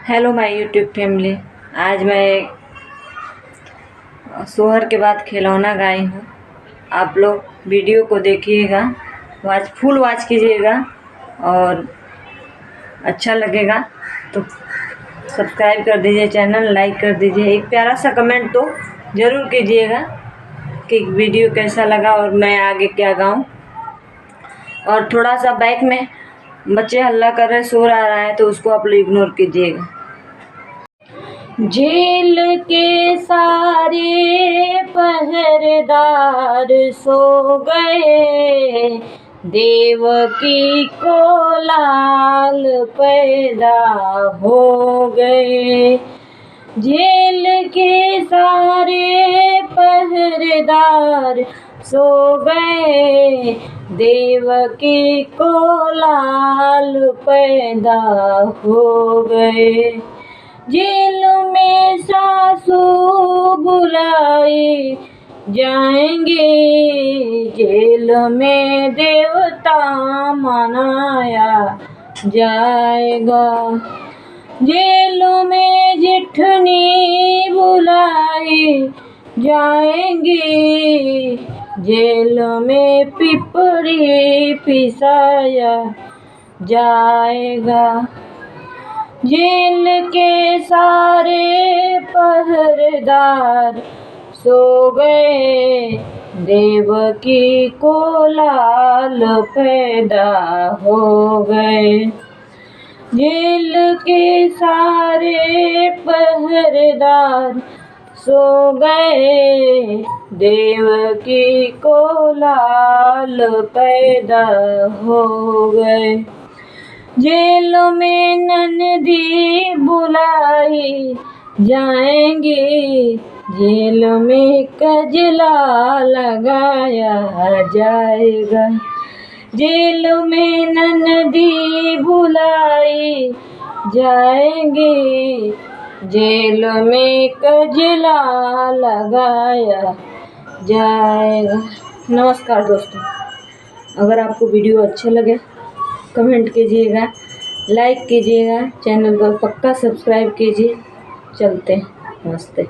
Hello my YouTube family. आज मैं सोहर के बाद खिलौना गाई हूँ। आप लोग वीडियो को देखिएगा, फुल वॉच कीजिएगा और अच्छा लगेगा तो सब्सक्राइब कर दीजिए, चैनल लाइक कर दीजिए, एक प्यारा सा कमेंट तो ज़रूर कीजिएगा कि वीडियो कैसा लगा और मैं आगे क्या गाऊँ। और थोड़ा सा बैक में बच्चे हल्ला कर रहे, शोर आ रहा है तो उसको आप लोग इग्नोर कीजिएगा। जेल के सारे पहरेदार सो गए, देवकी को लाल पैदा हो गए। जेल के सारे पहरेदार सो गए, देवकी को लाल पैदा हो गए। जेल में सासू बुलाई जाएंगे, जेल में देवता मनाया जाएगा। जेल में जिठनी बुलाई जाएंगी, जेल में पिपड़ी पिसाया जाएगा। जेल के सारे पहरेदार सो गए, देवकी को लाल पैदा हो गए। जेल के सारे पहरेदार सो गए, देवकी को लाल पैदा हो गए। जेल में ननदी बुलाई जाएंगी, जेल में कजला लगाया जाएगा। जेल में ननदी बुलाई जाएंगी, जेल में कजला लगाया जाएगा। नमस्कार दोस्तों, अगर आपको वीडियो अच्छा लगे कमेंट कीजिएगा, लाइक कीजिएगा, चैनल को पक्का सब्सक्राइब कीजिए। चलते हैं, नमस्ते।